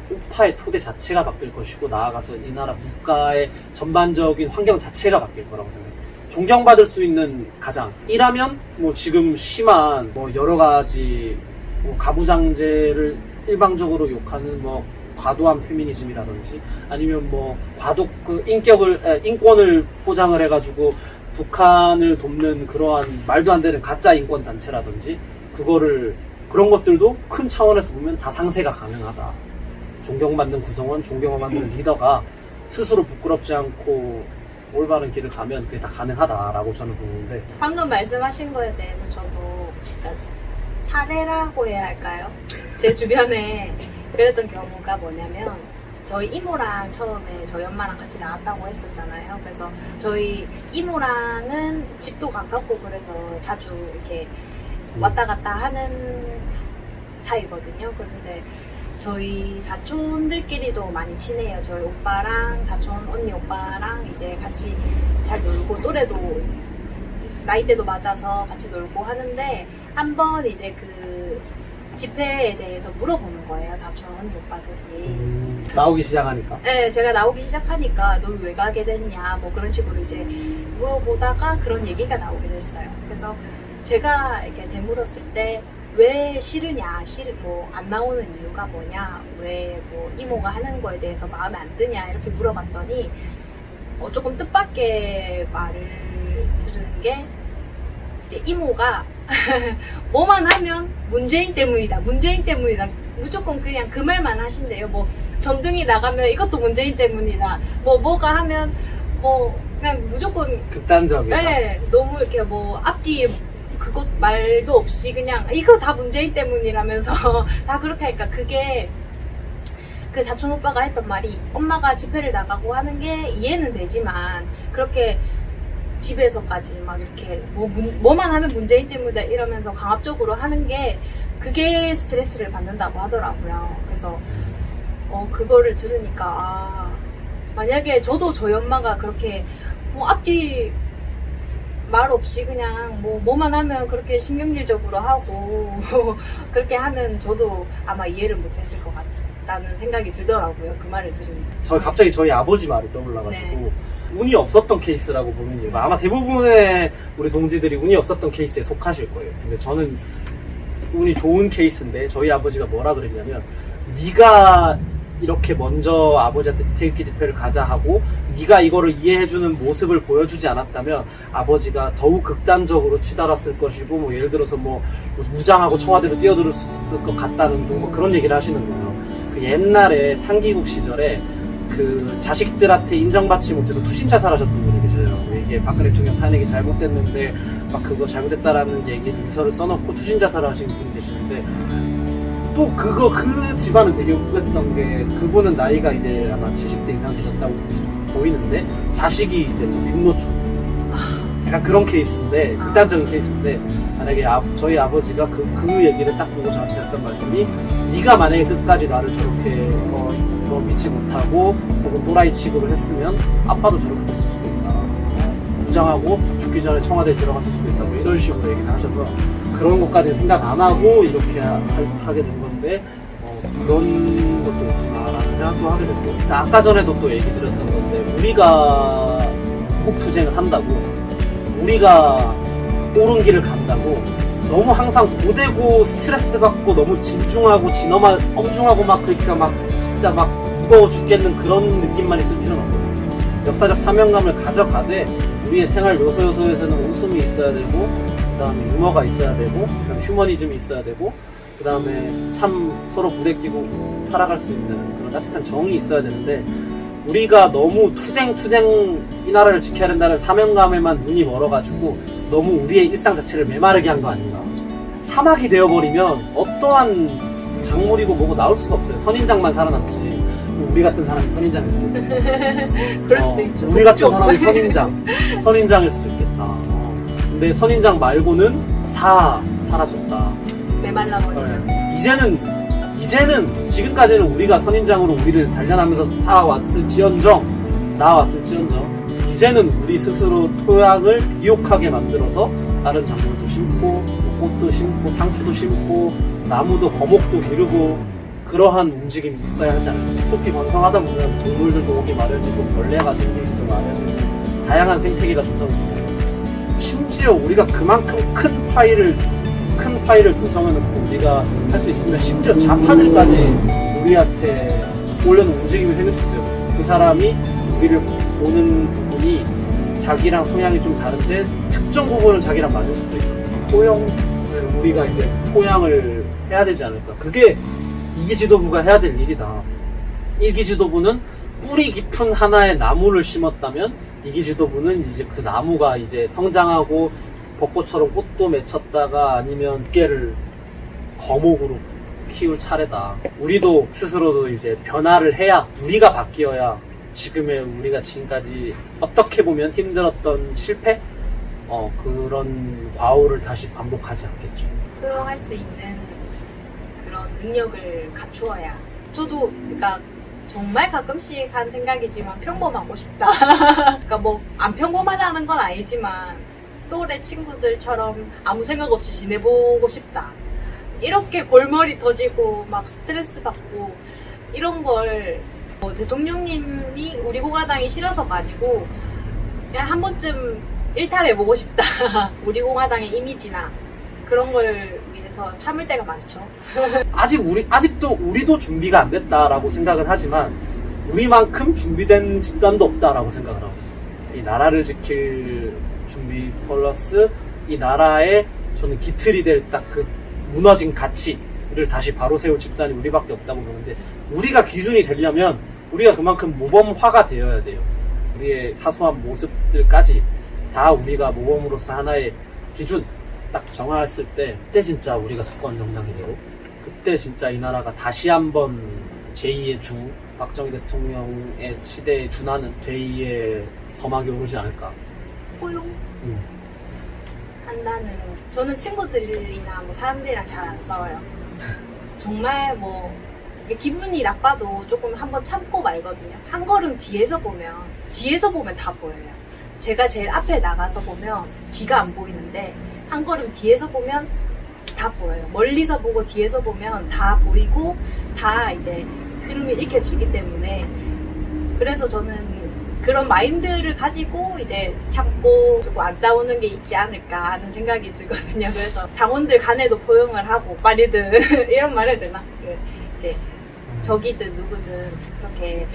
우파의 토대 자체가 바뀔 것이고, 나아가서 이 나라 국가의 전반적인 환경 자체가 바뀔 거라고 생각해요. 존경받을 수 있는 가장 이라면 뭐 지금 심한 뭐 여러 가지 뭐 가부장제를 일방적으로 욕하는 뭐 과도한 페미니즘이라든지 아니면 뭐 인권을 포장을 해가지고 북한을 돕는 그러한 말도 안 되는 가짜 인권 단체라든지 그런 것들도 큰 차원에서 보면 다 상쇄가 가능하다. 존경받는 구성원, 존경받는 리더가 스스로 부끄럽지 않고 올바른 길을 가면 그게 다 가능하다라고 저는 보는데, 방금 말씀하신 거에 대해서 저도 사례라고 해야 할까요? 제 주변에 그랬던 경우가 뭐냐면, 저희 이모랑 처음에 저희 엄마랑 같이 나왔다고 했었잖아요. 그래서 저희 이모랑은 집도 가깝고 그래서 자주 이렇게 왔다 갔다 하는 사이거든요. 그런데 저희 사촌들끼리도 많이 친해요. 저희 오빠랑 사촌 언니 오빠랑 이제 같이 잘 놀고, 또래도 나이대도 맞아서 같이 놀고 하는데, 한번 이제 그 집회에 대해서 물어보는 거예요, 사촌 언니 오빠들이. 나오기 시작하니까? 네, 제가 나오기 시작하니까 널 왜 가게 됐냐 뭐 그런 식으로 이제 물어보다가 그런 얘기가 나오게 됐어요. 그래서 제가 이렇게 되물었을 때 왜 싫으냐, 뭐 안 나오는 이유가 뭐냐, 왜 뭐 이모가 하는 거에 대해서 마음에 안 드냐 이렇게 물어봤더니 조금 뜻밖의 말을 들은 게, 이제 이모가 뭐만 하면 문재인 때문이다, 무조건 그냥 그 말만 하신대요. 뭐 전등이 나가면 이것도 문재인 때문이다, 뭐가 하면 뭐 그냥 무조건 극단적이다. 네, 너무 이렇게 뭐 앞뒤 그것 말도 없이 그냥 이거 다 문재인 때문이라면서 다 그렇게 하니까, 그게 그 사촌 오빠가 했던 말이, 엄마가 집회를 나가고 하는 게 이해는 되지만 그렇게 집에서까지 막 이렇게 뭐만 하면 문재인 때문이다 이러면서 강압적으로 하는 게, 그게 스트레스를 받는다고 하더라고요. 그래서 그거를 들으니까 만약에 저도 저희 엄마가 그렇게 뭐 앞뒤 말 없이 그냥 뭐만 하면 그렇게 신경질적으로 하고 그렇게 하면 저도 아마 이해를 못했을 것 같다는 생각이 들더라고요, 그 말을 들으니까. 갑자기 저희 아버지 말이 떠올라가지고, 네. 운이 없었던 케이스라고 보는 이유가, 아마 대부분의 우리 동지들이 운이 없었던 케이스에 속하실 거예요. 근데 저는 운이 좋은 케이스인데, 저희 아버지가 뭐라 그랬냐면, 네가 이렇게 먼저 아버지한테 태극기 집회를 가자 하고 네가 이거를 이해해주는 모습을 보여주지 않았다면 아버지가 더욱 극단적으로 치달았을 것이고, 뭐 예를 들어서 뭐 무장하고 청와대로 뛰어들었을 것 같다는 등 뭐 그런 얘기를 하시는 거예요. 그 옛날에 탄기국 시절에 그 자식들한테 인정받지 못해서 투신자살하셨던 분이 계시더라고요. 이게 박근혜 대통령 탄핵이 잘못됐는데 막 그거 잘못됐다라는 얘기 유서를 써놓고 투신자살을 하신 분이 계시는데, 또 그 집안은 되게 웃겼던 게, 그분은 나이가 이제 아마 70대 이상 되셨다고 보이는데 자식이 이제 민노총, 약간 그런 케이스인데, 극단적인 케이스인데, 만약에 저희 아버지가 그 얘기를 딱 보고 저한테 했던 말씀이, 네가 만약에 끝까지 나를 저렇게 믿지 못하고 혹은 또라이 취급을 했으면 아빠도 저렇게 됐을 수도 있다, 무장하고 죽기 전에 청와대에 들어갔을 수도 있다, 뭐 이런 식으로 얘기를 하셔서 그런 것까지는 생각 안 하고 이렇게 하게 된 건데, 그런 것도 있구나라는 생각도 하게 됐고, 아까 전에도 또 얘기 드렸던 건데, 우리가 구국투쟁을 한다고, 우리가 옳은 길을 간다고 너무 항상 고되고 스트레스 받고 너무 진중하고 엄중하고 막, 그러니까 막 진짜 막 무거워 죽겠는 그런 느낌만 있을 필요는 없거든요. 역사적 사명감을 가져가되 우리의 생활 요소요소에서는 웃음이 있어야 되고 그 다음에 유머가 있어야 되고 그 다음에 휴머니즘이 있어야 되고 그 다음에 참 서로 부대끼고 살아갈 수 있는 그런 따뜻한 정이 있어야 되는데 우리가 너무 투쟁 이 나라를 지켜야 된다는 사명감에만 눈이 멀어가지고 너무 우리의 일상 자체를 메마르게 한 거 아닌가. 사막이 되어버리면 어떠한 작물이고 뭐고 나올 수가 없어요. 선인장만 살아남지. 우리 같은 사람이 선인장일 수도 있겠다. 그럴 수도 있죠. 우리 같은 사람이 선인장일 수도 있겠다. 근데 선인장 말고는 다 사라졌다. 메말라버리죠. 이제는 지금까지는 우리가 선인장으로 우리를 단련하면서 나아왔을지언정 이제는 우리 스스로 토양을 비옥하게 만들어서 다른 작물도 심고 꽃도 심고 상추도 심고 나무도 거목도 기르고 그러한 움직임이 있어야 하지 않을까. 숲이 번성하다 보면 동물들도 오기 마련이고 벌레가 생기기도 마련이고 다양한 생태계가 조성이 되잖아요. 심지어 우리가 그만큼 큰 파일을 조성해놓고 우리가 할 수 있으면 심지어 좌파들까지 우리한테 오려는 움직임이 생길 수 있어요. 그 사람이 우리를 보는 부분이 자기랑 성향이 좀 다른데 특정 부분은 자기랑 맞을 수도 있고 포용을 우리가 이제 포양을 해야 되지 않을까. 그게 2기 지도부가 해야 될 일이다. 1기 지도부는 뿌리 깊은 하나의 나무를 심었다면 2기 지도부는 이제 그 나무가 이제 성장하고 벚꽃처럼 꽃도 맺혔다가 아니면 깨를 거목으로 키울 차례다. 우리도 스스로도 이제 변화를 해야 우리가 바뀌어야 지금의 우리가 지금까지 어떻게 보면 힘들었던 실패? 그런 과오를 다시 반복하지 않겠죠. 포용할 수 있는 그런 능력을 갖추어야. 저도 그러니까 정말 가끔씩 한 생각이지만 평범하고 싶다. 그러니까 뭐 안 평범하다는 건 아니지만 또래 친구들처럼 아무 생각 없이 지내보고 싶다. 이렇게 골머리 터지고 막 스트레스 받고 이런 걸 대통령님이 우리 공화당이 싫어서가 아니고 그냥 한 번쯤 일탈해보고 싶다. 우리 공화당의 이미지나 그런 걸 위해서 참을 때가 많죠. 아직도 우리도 준비가 안 됐다라고 생각은 하지만 우리만큼 준비된 집단도 없다라고 생각을 하고 이 나라를 지킬 준비 플러스 이 나라의 저는 기틀이 될 딱 그 무너진 가치를 다시 바로 세울 집단이 우리밖에 없다고 보는데 우리가 기준이 되려면 우리가 그만큼 모범화가 되어야 돼요. 우리의 사소한 모습들까지 다 우리가 모범으로서 하나의 기준 딱 정했을 때 그때 진짜 우리가 수권 정당이 되고 그때 진짜 이 나라가 다시 한번 제2의 주 박정희 대통령의 시대에 준하는 제2의 서막이 오르지 않을까. 포용 한다는 저는 친구들이나 뭐 사람들이랑 잘 안 싸워요. 정말 뭐 기분이 나빠도 조금 한번 참고 말거든요. 한 걸음 뒤에서 보면 다 보여요. 제가 제일 앞에 나가서 보면 뒤가 안 보이는데 한 걸음 뒤에서 보면 다 보여요. 멀리서 보고 뒤에서 보면 다 보이고 다 이제 흐름이 읽혀지기 때문에 그래서 저는 그런 마인드를 가지고 이제 참고 그리고 안 싸우는 게 있지 않을까 하는 생각이 들거든요. 그래서 당원들 간에도 포용을 하고 빨리든 이런 말을 해야 되나? 이제 적이든 누구든 그렇게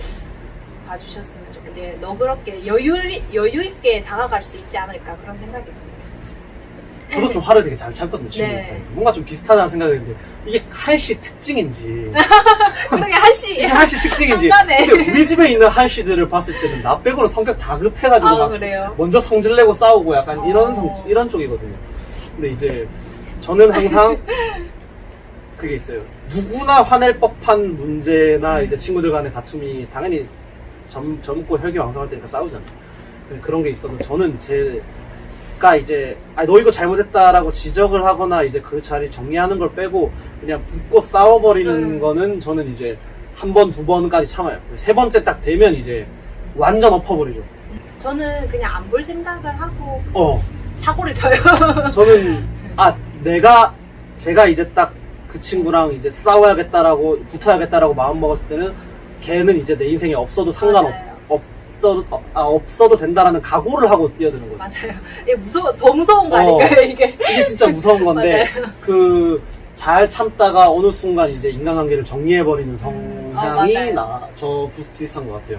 봐주셨으면 좋겠어요. 이제 너그럽게 여유 있게 다가갈 수 있지 않을까 그런 생각이 들어요. 저도 좀 화를 되게 잘 참거든요. 네. 뭔가 좀 비슷하다는 생각이 드는데 이게 한씨 특징인지 그러게 한씨 이게 한씨 특징인지 근데 우리 집에 있는 한씨들을 봤을 때는 나 빼고는 성격 다급해가지고 막 그래요? 먼저 성질내고 싸우고 약간 이런 쪽이거든요. 근데 이제 저는 항상 그게 있어요. 누구나 화낼 법한 문제나 이제 친구들 간의 다툼이 당연히 젊고 혈기왕성할 때니까 싸우잖아요. 그런 게 있어도 저는 제가 이제 너 이거 잘못했다라고 지적을 하거나 이제 그 자리 정리하는 걸 빼고 그냥 붙고 싸워버리는 거는 저는 이제 한 번, 두 번까지 참아요. 세 번째 딱 되면 이제 완전 엎어버리죠. 저는 그냥 안 볼 생각을 하고 사고를 쳐요. 저는 제가 이제 딱 그 친구랑 이제 싸워야겠다라고 붙어야겠다라고 마음 먹었을 때는 걔는 이제 내 인생에 없어도 없어도 된다라는 각오를 하고 뛰어드는 거죠. 맞아요. 이게 더 무서운 거 아닌가요, 이게? 이게 진짜 무서운 건데, 맞아요. 잘 참다가 어느 순간 이제 인간관계를 정리해버리는 성향이 저 비슷한 것 같아요.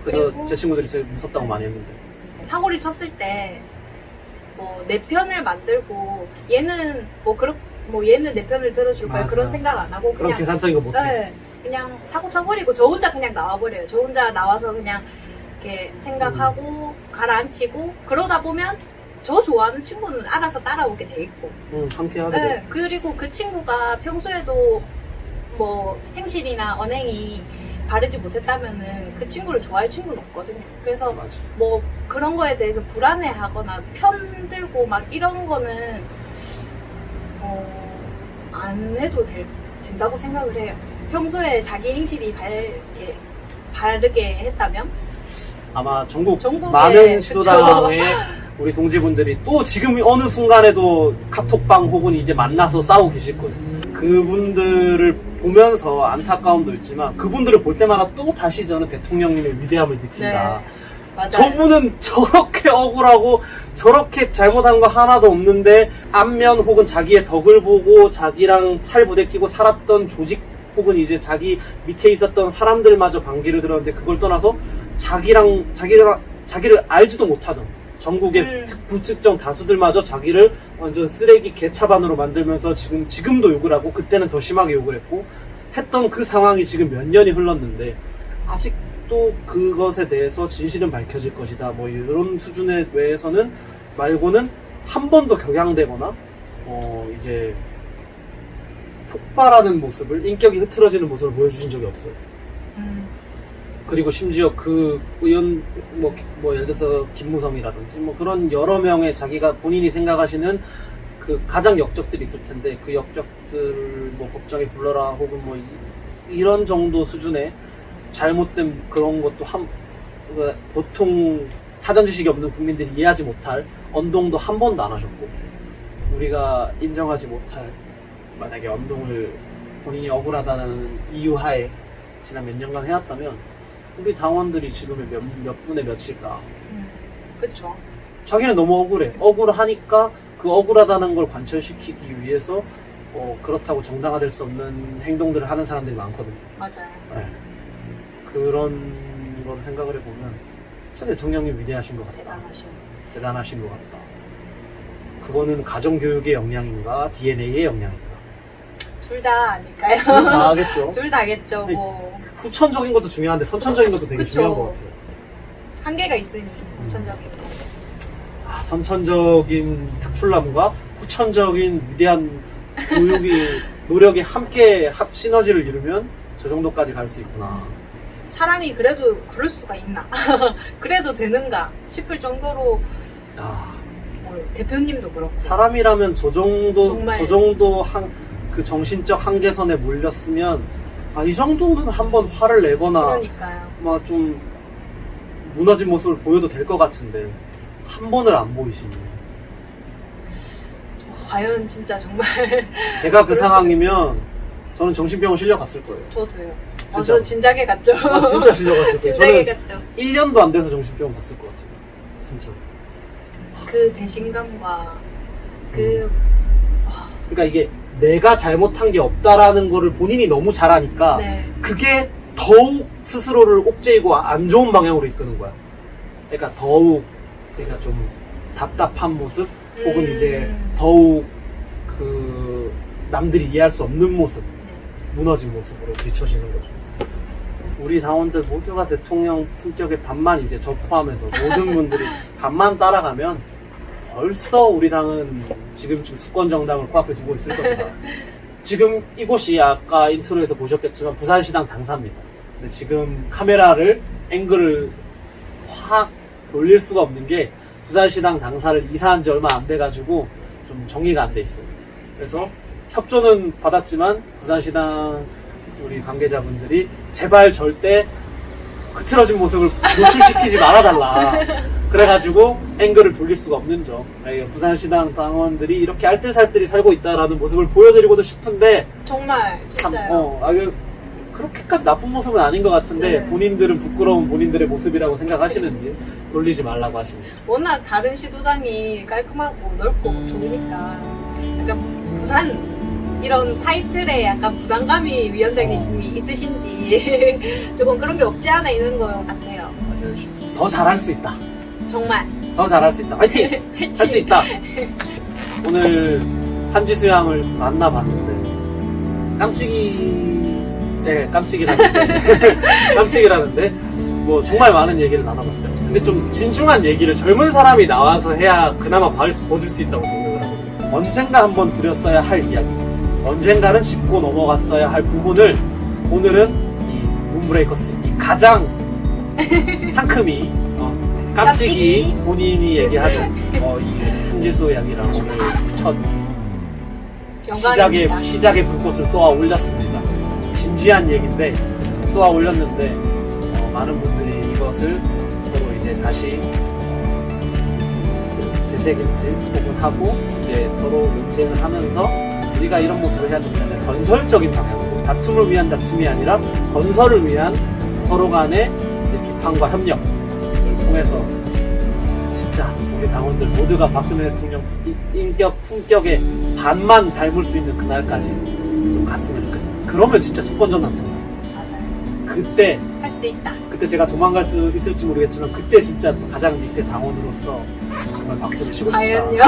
그래서 그리고 제 친구들이 제일 무섭다고 많이 했는데. 사고를 쳤을 때 뭐 내 편을 만들고 얘는 뭐 얘는 내 편을 들어줄 거야 맞아. 그런 생각 안 하고 그런 그냥 계산적인 거 못해. 네, 그냥 사고 쳐버리고 저 혼자 그냥 나와버려요. 저 혼자 나와서 그냥 이렇게 생각하고 가라앉히고 그러다 보면 저 좋아하는 친구는 알아서 따라오게 돼 있고. 함께 하게 네, 돼. 그리고 그 친구가 평소에도 뭐 행실이나 언행이 바르지 못했다면은 그 친구를 좋아할 친구는 없거든요. 그래서 맞아. 뭐 그런 거에 대해서 불안해하거나 편들고 막 이런 거는 안 해도 된다고 생각을 해요. 평소에 자기 행실이 이렇게 바르게 했다면 아마 전국에 그쵸. 많은 시도당의 우리 동지분들이 또 지금 어느 순간에도 카톡방 혹은 이제 만나서 싸우고 계실 거예요. 그분들을 보면서 안타까움도 있지만 그분들을 볼 때마다 또 다시 저는 대통령님의 위대함을 느낀다. 네, 맞아요. 저분은 저렇게 억울하고 저렇게 잘못한 거 하나도 없는데 안면 혹은 자기의 덕을 보고 자기랑 살 부대끼고 살았던 조직 혹은 이제 자기 밑에 있었던 사람들마저 반기를 들었는데 그걸 떠나서 자기를 알지도 못하던 전국의 불특정 다수들마저 자기를 완전 쓰레기 개차반으로 만들면서 지금도 욕을 하고 그때는 더 심하게 욕을 했고 했던 그 상황이 지금 몇 년이 흘렀는데 아직도 그것에 대해서 진실은 밝혀질 것이다 뭐 이런 수준의 외에서는 말고는 한 번도 격양되거나 이제 폭발하는 모습을 인격이 흐트러지는 모습을 보여주신 적이 없어요. 그리고 심지어 그 의원 뭐 예를 들어서 김무성이라든지 뭐 그런 여러 명의 자기가 본인이 생각하시는 그 가장 역적들이 있을 텐데 그 역적들 뭐 법정에 불러라 혹은 뭐 이런 정도 수준의 잘못된 그런 것도 보통 사전 지식이 없는 국민들이 이해하지 못할 언동도 한 번도 안 하셨고 우리가 인정하지 못할 만약에 언동을 본인이 억울하다는 이유 하에 지난 몇 년간 해왔다면 우리 당원들이 지금 몇 분의 몇일까? 그쵸. 자기는 너무 억울해. 억울하니까 그 억울하다는 걸 관철시키기 위해서 그렇다고 정당화될 수 없는 행동들을 하는 사람들이 많거든요. 맞아요. 네. 그런 걸 생각을 해보면 진짜 대통령님 위대하신 것 같다. 대단하신 것 같다. 그거는 가정교육의 영향인가 DNA의 영향인가? 둘 다 아닐까요? 다 하겠죠. 둘 다겠죠. 뭐 후천적인 것도 중요한데 선천적인 것도 되게 그쵸. 중요한 것 같아요. 한계가 있으니 후천적인 거. 선천적인 특출남과 후천적인 위대한 교육이 노력이 함께 시너지를 이루면 저 정도까지 갈 수 있구나. 사람이 그래도 그럴 수가 있나? 그래도 되는가 싶을 정도로 뭐 대표님도 그렇고 사람이라면 저 정도 정말. 그 정신적 한계선에 몰렸으면 이 정도는 한번 화를 내거나 그러니까요. 막 좀 무너진 모습을 보여도 될 것 같은데 한 번을 안 보이시니 과연 진짜 정말 제가 그 그럴 수가 상황이면 저는 정신병원 실려갔을 거예요. 저도요. 진짜. 저 진작에 갔죠. 진짜 실려갔을 거예요. 진작에 저는 갔죠. 1년도 안 돼서 정신병원 갔을 것 같아요. 진짜. 그 배신감과 그러니까 이게 내가 잘못한 게 없다라는 거를 본인이 너무 잘 아니까 네. 그게 더욱 스스로를 옥죄이고 안 좋은 방향으로 이끄는 거야. 그러니까 더욱 좀 답답한 모습 혹은 이제 더욱 그 남들이 이해할 수 없는 모습, 무너진 모습으로 뒤처지는 거죠. 우리 당원들 모두가 대통령 품격의 반만 이제 저 포함해서 모든 분들이 반만 따라가면 벌써 우리 당은 지금쯤 수권정당을 코앞에 두고 있을 것이다. 지금 이곳이 아까 인트로에서 보셨겠지만 부산시당 당사입니다. 근데 지금 카메라를 앵글을 확 돌릴 수가 없는 게 부산시당 당사를 이사한 지 얼마 안 돼가지고 좀 정리가 안 돼 있어요. 그래서 협조는 받았지만 부산시당 우리 관계자분들이 제발 절대 흐트러진 모습을 노출시키지 말아달라. 그래가지고 앵글을 돌릴 수가 없는 점. 부산시당 당원들이 이렇게 알뜰살뜰히 살고 있다라는 모습을 보여드리고도 싶은데 정말 진짜요. 그렇게까지 나쁜 모습은 아닌 것 같은데 네. 본인들은 부끄러운 본인들의 모습이라고 생각하시는지 돌리지 말라고 하시네요. 워낙 다른 시도당이 깔끔하고 넓고 좋으니까 약간 부산 이런 타이틀에 약간 부담감이 위원장님이 있으신지 조금 그런 게 없지 않아 있는 것 같아요. 더 잘할 수 있다. 정말. 더 잘할 수 있다. 화이팅! 할 수 있다. 오늘 한지수 양을 만나봤는데 깜찍이라는데 뭐 정말 많은 얘기를 나눠봤어요. 근데 좀 진중한 얘기를 젊은 사람이 나와서 해야 그나마 받을 수 있다고 생각을 하거든요. 언젠가 한번 드렸어야 할 이야기, 언젠가는 짚고 넘어갔어야 할 부분을 오늘은 이 문브레이커스 이 가장 상큼이 깜찍이 본인이 얘기하는 이 한지수 양이랑 오늘 첫 영광입니다. 시작의 불꽃을 쏘아 올렸습니다. 진지한 얘기인데 쏘아 올렸는데 많은 분들이 이것을 서로 이제 다시 되새김질 혹은 하고 이제 서로 논쟁을 하면서 우리가 이런 모습을 해야 된다면 건설적인 방향으로 다툼을 위한 다툼이 아니라 건설을 위한 서로 간의 이제 비판과 협력을 통해서 진짜 우리 당원들 모두가 박근혜 대통령 품격의 반만 닮을 수 있는 그날까지 좀 갔으면 좋겠습니다. 그러면 진짜 수권전 납니다. 맞아요. 그때 할 수 있다. 그때 제가 도망갈 수 있을지 모르겠지만 그때 진짜 가장 밑에 당원으로서 정말 박수를 치고 싶다. 과연요?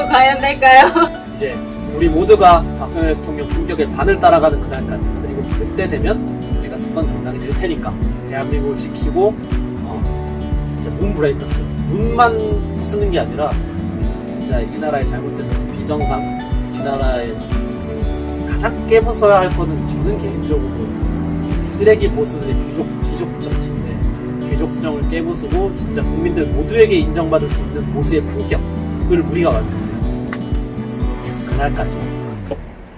과연 될까요? 이제 우리 모두가 박근혜 대통령 품격의 반을 따라가는 그날까지, 그리고 그때 되면 우리가 수권 정당이 될 테니까 대한민국을 지키고 진짜 문브레이커스, 문만 쓰는 게 아니라 진짜 이 나라의 잘못된 비정상, 이 나라의 가장 깨부숴야 할 거는 저는 개인적으로 쓰레기 보수들의 귀족 정치인데 귀족정을 깨부수고 진짜 국민들 모두에게 인정받을 수 있는 보수의 품격을 우리가 완성해요. 그날까지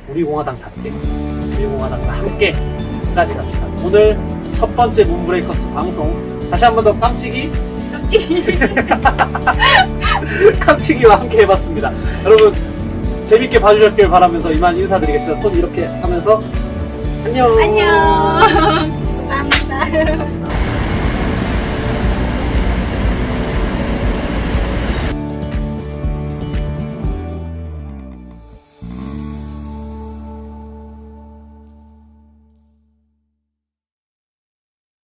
우리 공화당답게 우리 공화당과 함께 끝까지 갑시다. 오늘 첫 번째 문브레이커스 방송 다시 한 번 더 깜찍이 깜찍이와 함께 해봤습니다. 여러분 재밌게 봐주셨길 바라면서 이만 인사드리겠습니다. 손 이렇게 하면서 안녕. 안녕. 감사합니다.